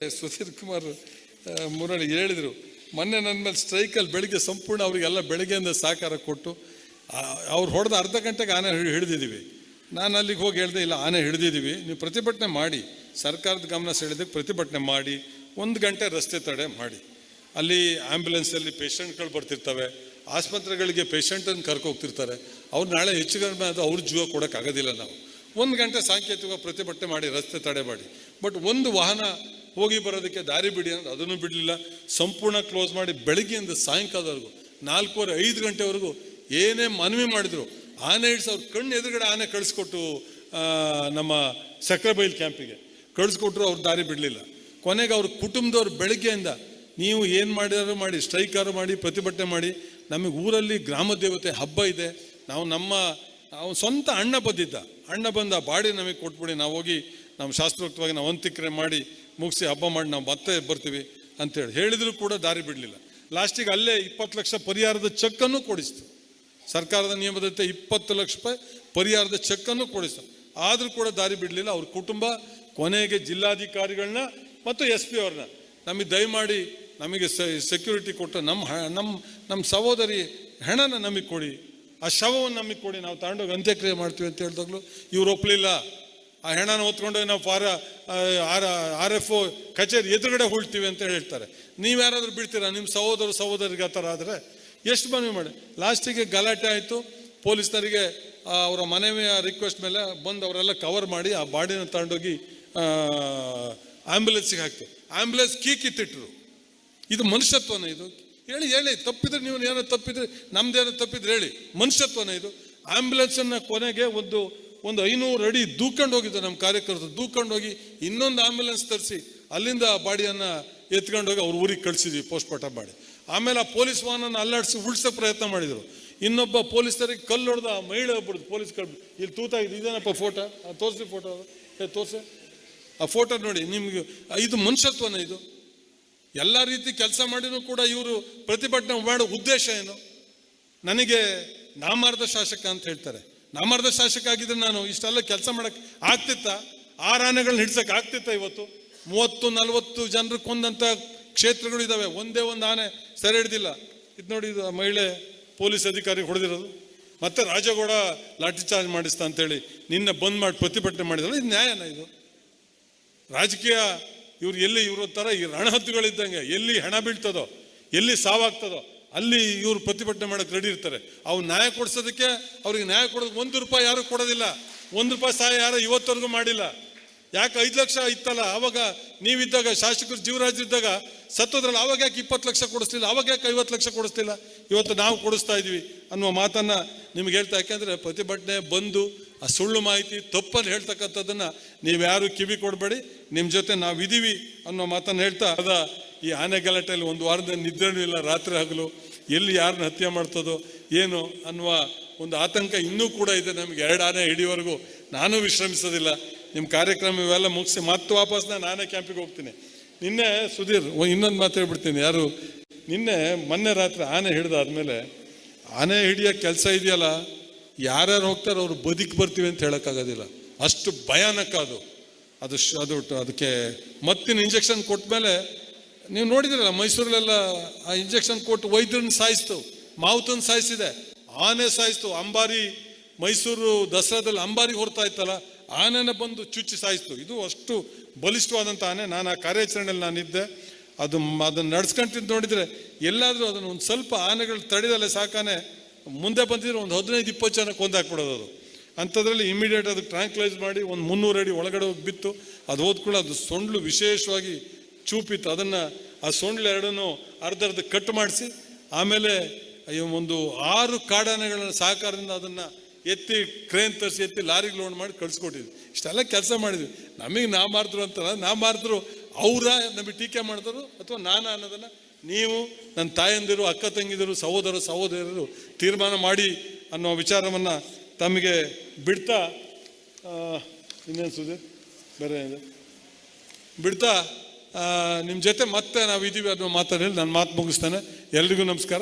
ಸುಧೀರ್ ಕುಮಾರ್ ಮುರಳಿ ಹೇಳಿದರು ಮೊನ್ನೆ ನನ್ನ ಮೇಲೆ ಸ್ಟ್ರೈಕಲ್ಲಿ ಬೆಳಿಗ್ಗೆ ಸಂಪೂರ್ಣ ಅವರಿಗೆಲ್ಲ ಬೆಳಗ್ಗೆಯಿಂದ ಸಹಕಾರ ಕೊಟ್ಟು ಅವ್ರು ಹೊಡೆದ ಅರ್ಧ ಗಂಟೆಗೆ ಆನೆ ಹಿಡಿದಿದ್ದೀವಿ. ನಾನು ಅಲ್ಲಿಗೆ ಹೋಗಿ ಹೇಳಿದೆ, ಇಲ್ಲ ಆನೆ ಹಿಡಿದಿದ್ದೀವಿ, ನೀವು ಪ್ರತಿಭಟನೆ ಮಾಡಿ, ಸರ್ಕಾರದ ಗಮನ ಸೆಳೆದಕ್ಕೆ ಪ್ರತಿಭಟನೆ ಮಾಡಿ, 1 ಗಂಟೆ ರಸ್ತೆ ತಡೆ ಮಾಡಿ. ಅಲ್ಲಿ ಆ್ಯಂಬುಲೆನ್ಸಲ್ಲಿ ಪೇಷಂಟ್ಗಳು ಬರ್ತಿರ್ತವೆ, ಆಸ್ಪತ್ರೆಗಳಿಗೆ ಪೇಷಂಟನ್ನು ಕರ್ಕೋಗ್ತಿರ್ತಾರೆ. ಅವ್ರು ನಾಳೆ ಹೆಚ್ಚು ಕಡಿಮೆ ಅದು ಅವ್ರ ಜೀವ ಕೊಡೋಕ್ಕಾಗೋದಿಲ್ಲ. ನಾವು 1 ಗಂಟೆ ಸಾಂಕೇತಿಕ ಪ್ರತಿಭಟನೆ ಮಾಡಿ, ರಸ್ತೆ ತಡೆ ಮಾಡಿ. ಬಟ್ ಒಂದು ವಾಹನ ಹೋಗಿ ಬರೋದಕ್ಕೆ ದಾರಿ ಬಿಡಿ ಅಂದ್ರೆ ಅದನ್ನು ಬಿಡಲಿಲ್ಲ. ಸಂಪೂರ್ಣ ಕ್ಲೋಸ್ ಮಾಡಿ ಬೆಳಗ್ಗೆಯಿಂದ ಸಾಯಂಕಾಲದವರೆಗೂ 4:30-5 ಗಂಟೆವರೆಗೂ ಏನೇ ಮನವಿ ಮಾಡಿದ್ರು ಆನೆ ಹಿಡಿಸಿ ಅವ್ರ ಕಣ್ಣು ಎದುರುಗಡೆ ಆನೆ ಕಳಿಸ್ಕೊಟ್ಟು ನಮ್ಮ ಸಕ್ರೆಬೈಲ್ ಕ್ಯಾಂಪಿಗೆ ಕಳಿಸ್ಕೊಟ್ರು. ಅವ್ರ ದಾರಿ ಬಿಡಲಿಲ್ಲ. ಕೊನೆಗೆ ಅವ್ರ ಕುಟುಂಬದವ್ರು ಬೆಳಗ್ಗೆಯಿಂದ ನೀವು ಏನು ಮಾಡಿದಾರು ಮಾಡಿ, ಸ್ಟ್ರೈಕಾರು ಮಾಡಿ, ಪ್ರತಿಭಟನೆ ಮಾಡಿ, ನಮಗೆ ಊರಲ್ಲಿ ಗ್ರಾಮ ದೇವತೆ ಹಬ್ಬ ಇದೆ, ನಾವು ಸ್ವಂತ ಅಣ್ಣ ಬಂದ ಬಾಡಿ ನಮಗೆ ಕೊಟ್ಬಿಡಿ, ನಾವು ಹೋಗಿ ನಮ್ಮ ಶಾಸ್ತ್ರೋಕ್ತವಾಗಿ ನಾವು ಅಂತ್ಯಕ್ರಿಯೆ ಮಾಡಿ ಮುಗಿಸಿ ಹಬ್ಬ ಮಾಡಿ ನಾವು ಮತ್ತೆ ಬರ್ತೀವಿ ಅಂತೇಳಿ ಹೇಳಿದ್ರು ಕೂಡ ದಾರಿ ಬಿಡಲಿಲ್ಲ. ಲಾಸ್ಟಿಗೆ ಅಲ್ಲೇ 20 ಲಕ್ಷ ಪರಿಹಾರದ ಚೆಕ್ಕನ್ನು ಕೊಡಿಸ್ತು. ಸರ್ಕಾರದ ನಿಯಮದಂತೆ 20 ಲಕ್ಷ ರೂಪಾಯಿ ಪರಿಹಾರದ ಚೆಕ್ಕನ್ನು ಕೊಡಿಸ್ತು. ಆದರೂ ಕೂಡ ದಾರಿ ಬಿಡಲಿಲ್ಲ. ಅವ್ರ ಕುಟುಂಬ ಕೊನೆಗೆ ಜಿಲ್ಲಾಧಿಕಾರಿಗಳನ್ನ ಮತ್ತು SP ಅವ್ರನ್ನ ನಮಗೆ ದಯಮಾಡಿ ನಮಗೆ ಸೆಕ್ಯೂರಿಟಿ ಕೊಟ್ಟು ನಮ್ಮ ಸಹೋದರಿ ಹೆಣನ ನಮಗೆ ಕೊಡಿ, ಆ ಶವವನ್ನು ನಮಗೆ ಕೊಡಿ, ನಾವು ತಗೊಂಡೋಗಿ ಅಂತ್ಯಕ್ರಿಯೆ ಮಾಡ್ತೀವಿ ಅಂತ ಹೇಳಿದಾಗಲೂ ಇವ್ರು ಒಪ್ಪಲಿಲ್ಲ. ಆ ಹೆಣನ ಹೊತ್ಕೊಂಡೋಗಿ ನಾವು RFO ಕಚೇರಿ ಎದುರುಗಡೆ ಹೊಳ್ತೀವಿ ಅಂತ ಹೇಳ್ತಾರೆ. ನೀವು ಯಾರಾದರೂ ಬಿಡ್ತೀರಾ? ನಿಮ್ಮ ಸಹೋದರಿಗೆ ಆ ಥರ ಆದರೆ ಎಷ್ಟು ಮನವಿ ಮಾಡಿ ಲಾಸ್ಟಿಗೆ ಗಲಾಟೆ ಆಯಿತು. ಪೊಲೀಸ್ನರಿಗೆ ಅವರ ಮನವಿಯ ರಿಕ್ವೆಸ್ಟ್ ಮೇಲೆ ಬಂದು ಅವರೆಲ್ಲ ಕವರ್ ಮಾಡಿ ಆ ಬಾಡಿನ ತಗೊಂಡೋಗಿ ಆ್ಯಂಬುಲೆನ್ಸಿಗೆ ಹಾಕ್ತು. ಆ್ಯಂಬುಲೆನ್ಸ್ ಕಿತ್ತಿಟ್ರು. ಇದು ಮನುಷ್ಯತ್ವನ? ಇದು ಹೇಳಿ ತಪ್ಪಿದ್ರೆ, ನೀವು ಏನೋ ತಪ್ಪಿದ್ರೆ, ನಮ್ದೇನೋ ತಪ್ಪಿದ್ರೆ ಹೇಳಿ, ಮನುಷ್ಯತ್ವನ ಇದು? ಆ್ಯಂಬುಲೆನ್ಸನ್ನು ಕೊನೆಗೆ ಒಂದು 500 ಅಡಿ ದೂಕೊಂಡು ಹೋಗಿದ್ದು ನಮ್ಮ ಕಾರ್ಯಕರ್ತರು. ದೂಕೊಂಡು ಹೋಗಿ ಇನ್ನೊಂದು ಆ್ಯಂಬುಲೆನ್ಸ್ ತರಿಸಿ ಅಲ್ಲಿಂದ ಬಾಡಿಯನ್ನು ಎತ್ಕೊಂಡೋಗಿ ಅವ್ರ ಊರಿಗೆ ಕಳಿಸಿದ್ವಿ ಪೋಸ್ಟ್ಮಾರ್ಟಮ್ ಮಾಡಿ. ಆಮೇಲೆ ಆ ಪೊಲೀಸ್ ವಾಹನ ಅಲ್ಲಾಡಿಸಿ ಉಳಿಸೋ ಪ್ರಯತ್ನ ಮಾಡಿದರು. ಇನ್ನೊಬ್ಬ ಪೊಲೀಸರಿಗೆ ಕಲ್ಲು ಹೊಡೆದ ಮಹಿಳೆ ಒಬ್ಬರು ಪೊಲೀಸ್ ಇಲ್ಲಿ ತೂತಾಗಿದೆ. ಇದೇನಪ್ಪ ಫೋಟೋ? ತೋರಿಸಿ ಫೋಟೋ, ತೋರಿಸಿ ಆ ಫೋಟೋ ನೋಡಿ. ನಿಮ್ಗೆ ಇದು ಮನುಷ್ಯತ್ವನ? ಇದು ಎಲ್ಲ ರೀತಿ ಕೆಲಸ ಮಾಡಿನೂ ಕೂಡ ಇವರು ಪ್ರತಿಭಟನೆ ಮಾಡೋ ಉದ್ದೇಶ ಏನು? ನನಗೆ ನಾಮಾರ್ಧ ಶಾಸಕ ಅಂತ ಹೇಳ್ತಾರೆ. ನಾಮಾರ್ಧ ಶಾಸಕ ಆಗಿದ್ರೆ ನಾನು ಇಷ್ಟೆಲ್ಲ ಕೆಲಸ ಮಾಡಕ್ಕೆ ಆಗ್ತಿತ್ತಾ? 6 ಆನೆಗಳನ್ನ ಹಿಡ್ಸಕ್ಕೆ ಆಗ್ತಿತ್ತಾ? ಇವತ್ತು 30-40 ಜನರು ಕೊಂದಂಥ ಕ್ಷೇತ್ರಗಳು ಇದ್ದಾವೆ. ಒಂದೇ ಒಂದು ಆನೆ ಸೆರೆ ಹಿಡ್ದಿಲ್ಲ. ಇದು ನೋಡಿ, ಇದು ಮಹಿಳೆ ಪೊಲೀಸ್ ಅಧಿಕಾರಿ ಹೊಡೆದಿರೋದು. ಮತ್ತೆ ರಾಜಗೌಡ ಲಾಠಿ ಚಾರ್ಜ್ ಮಾಡಿಸ್ತಾ ಅಂತೇಳಿ ನಿನ್ನೆ ಬಂದ್ ಮಾಡಿ ಪ್ರತಿಭಟನೆ ಮಾಡಿದ್ರು. ಇದು ನ್ಯಾಯನ? ಇದು ರಾಜಕೀಯ? ಇವ್ರ ಥರ ಈ ರಣಹದ್ದುಗಳಿದ್ದಂಗೆ ಎಲ್ಲಿ ಹೆಣ ಬೀಳ್ತದೋ, ಎಲ್ಲಿ ಸಾವಾಗ್ತದೋ ಅಲ್ಲಿ ಇವರು ಪ್ರತಿಭಟನೆ ಮಾಡೋಕ್ಕೆ ರೆಡಿ ಇರ್ತಾರೆ. ಅವ್ರು ನ್ಯಾಯ ಕೊಡಿಸೋದಕ್ಕೆ, ಅವ್ರಿಗೆ ನ್ಯಾಯ ಕೊಡೋದು 1 ರೂಪಾಯಿ ಯಾರು ಕೊಡೋದಿಲ್ಲ. 1 ರೂಪಾಯಿ ಸಹಾಯ ಯಾರು ಇವತ್ತವರೆಗೂ ಮಾಡಿಲ್ಲ. ಯಾಕೆ 5 ಲಕ್ಷ ಇತ್ತಲ್ಲ ಆವಾಗ ನೀವಿದ್ದಾಗ, ಶಾಸಕರು ಜೀವರಾಜ್ರಿದ್ದಾಗ ಸತ್ತೋದ್ರಲ್ಲ, ಆವಾಗ ಯಾಕೆ 20 ಲಕ್ಷ ಕೊಡಿಸ್ಲಿಲ್ಲ? ಆವಾಗ ಯಾಕೆ 50 ಲಕ್ಷ ಕೊಡಿಸ್ತಿಲ್ಲ? ಇವತ್ತು ನಾವು ಕೊಡಿಸ್ತಾ ಇದ್ವಿ ಅನ್ನುವ ಮಾತನ್ನು ನಿಮ್ಗೆ ಹೇಳ್ತಾ. ಯಾಕೆಂದರೆ ಪ್ರತಿಭಟನೆ ಬಂದು ಆ ಸುಳ್ಳು ಮಾಹಿತಿ ತಪ್ಪಲ್ಲಿ ಹೇಳ್ತಕ್ಕಂಥದ್ದನ್ನು ನೀವ್ಯಾರು ಕಿವಿ ಕೊಡಬೇಡಿ. ನಿಮ್ಮ ಜೊತೆ ನಾವಿದ್ದೀವಿ ಅನ್ನೋ ಮಾತನ್ನು ಹೇಳ್ತಾ, ಈ ಆನೆ ಗಲಾಟೆಯಲ್ಲಿ 1 ವಾರದ ನಿದ್ರೆನೂ ಇಲ್ಲ, ರಾತ್ರಿ ಹಗಲು ಎಲ್ಲಿ ಯಾರನ್ನ ಹತ್ಯೆ ಮಾಡ್ತದೋ ಏನು ಅನ್ನುವ ಒಂದು ಆತಂಕ ಇನ್ನೂ ಕೂಡ ಇದೆ ನಮಗೆ. 2 ಆನೆ ಹಿಡಿಯೋವರೆಗೂ ನಾನು ವಿಶ್ರಮಿಸೋದಿಲ್ಲ. ನಿಮ್ಮ ಕಾರ್ಯಕ್ರಮ ಇವೆಲ್ಲ ಮುಗಿಸಿ ಮತ್ತೆ ವಾಪಸ್ ನಾನೇ ಕ್ಯಾಂಪಿಗೆ ಹೋಗ್ತೀನಿ. ನಿನ್ನೆ ಸುಧೀರ್ ಇನ್ನೊಂದು ಮಾತು ಹೇಳ್ಬಿಡ್ತೀನಿ. ಮೊನ್ನೆ ರಾತ್ರಿ ಆನೆ ಹಿಡಿದಾದ್ಮೇಲೆ, ಆನೆ ಹಿಡಿಯೋ ಕೆಲಸ ಇದೆಯಲ್ಲ, ಯಾರ್ಯಾರು ಹೋಗ್ತಾರೋ ಅವ್ರು ಬರ್ತೀವಿ ಅಂತ ಹೇಳೋಕ್ಕಾಗೋದಿಲ್ಲ. ಅಷ್ಟು ಭಯಾನಕ ಅದು. ಅದಕ್ಕೆ ಮತ್ತಿನ ಇಂಜೆಕ್ಷನ್ ಕೊಟ್ಟ ಮೇಲೆ ನೀವು ನೋಡಿದ್ರಲ್ಲ, ಮೈಸೂರಲ್ಲೆಲ್ಲ ಆ ಇಂಜೆಕ್ಷನ್ ಕೊಟ್ಟು ವೈದ್ಯರನ್ನ ಸಾಯಿಸ್ತು, ಮಾವುತನ್ನು ಸಾಯಿಸಿದೆ, ಆನೆ ಸಾಯಿಸ್ತು. ಅಂಬಾರಿ ಮೈಸೂರು ದಸರಾದಲ್ಲಿ ಅಂಬಾರಿ ಹೊರ್ತಾ ಇತ್ತಲ್ಲ, ಆನೆನ ಬಂದು ಚುಚ್ಚಿ ಸಾಯಿಸ್ತು. ಇದು ಅಷ್ಟು ಬಲಿಷ್ಠವಾದಂಥ ಆನೆ. ನಾನು ಆ ಕಾರ್ಯಾಚರಣೆಯಲ್ಲಿ ನಾನಿದ್ದೆ. ಅದನ್ನು ನಡ್ಸ್ಕೊಂತಿದ್ದು ನೋಡಿದರೆ ಎಲ್ಲಾದರೂ ಅದನ್ನು ಒಂದು ಸ್ವಲ್ಪ ಆನೆಗಳು ತಡೆದಲ್ಲೇ ಸಾಕಾನೆ ಮುಂದೆ ಬಂದಿದ್ರೆ ಒಂದು 15-20 ಜನ ಕೊಂದಾಕ್ಬಿಡೋದು. ಅದು ಅಂಥದ್ರಲ್ಲಿ ಇಮಿಡಿಯೇಟ್ ಅದಕ್ಕೆ ಟ್ರಾಂಕ್ಲೈಸ್ ಮಾಡಿ ಒಂದು 300 ಅಡಿ ಒಳಗಡೆ ಹೋಗಿ ಬಿತ್ತು. ಅದು ಹೋದ್ಕೂಡ ಅದು ಸೊಂಡ್ಲು ವಿಶೇಷವಾಗಿ ಚೂಪಿತ್ತು. ಅದನ್ನು ಆ ಸೊಂಡ್ಲು 2 ಅರ್ಧ ಕಟ್ ಮಾಡಿಸಿ ಆಮೇಲೆ ಒಂದು 6 ಕಾಡಾನೆಗಳ ಸಹಕಾರದಿಂದ ಅದನ್ನು ಎತ್ತಿ ಕ್ರೇನ್ ತರಿಸಿ ಎತ್ತಿ ಲಾರಿಗೆ ಲೋಡ್ ಮಾಡಿ ಕಳಿಸ್ಕೊಟ್ಟಿದ್ವಿ. ಇಷ್ಟೆಲ್ಲ ಕೆಲಸ ಮಾಡಿದ್ವಿ. ನಮಗೆ ನಾ ಮಾರಿದ್ರು ಅಂತಲ್ಲ, ನಾ ಮಾರಿದ್ರು ಅವರ ನಮಗೆ ಟೀಕೆ ಮಾಡಿದ್ರು ಅಥವಾ ನಾನು ಅನ್ನೋದನ್ನು ನೀವು, ನನ್ನ ತಾಯಂದಿರು, ಅಕ್ಕ ತಂಗಿದರು, ಸಹೋದರರು ತೀರ್ಮಾನ ಮಾಡಿ ಅನ್ನೋ ವಿಚಾರವನ್ನು ತಮಗೆ ಬಿಡ್ತಾ, ಇನ್ನೇನು ಸುಧೀರ್ ಬೇರೆ ಬಿಡ್ತಾ ನಿಮ್ಮ ಜೊತೆ ಮತ್ತೆ ನಾವು ಇದ್ದೀವಿ ಅನ್ನೋ ಮಾತನ್ನು ಹೇಳಿ ನಾನು ಮಾತು ಮುಗಿಸ್ತೇನೆ. ಎಲ್ರಿಗೂ ನಮಸ್ಕಾರ.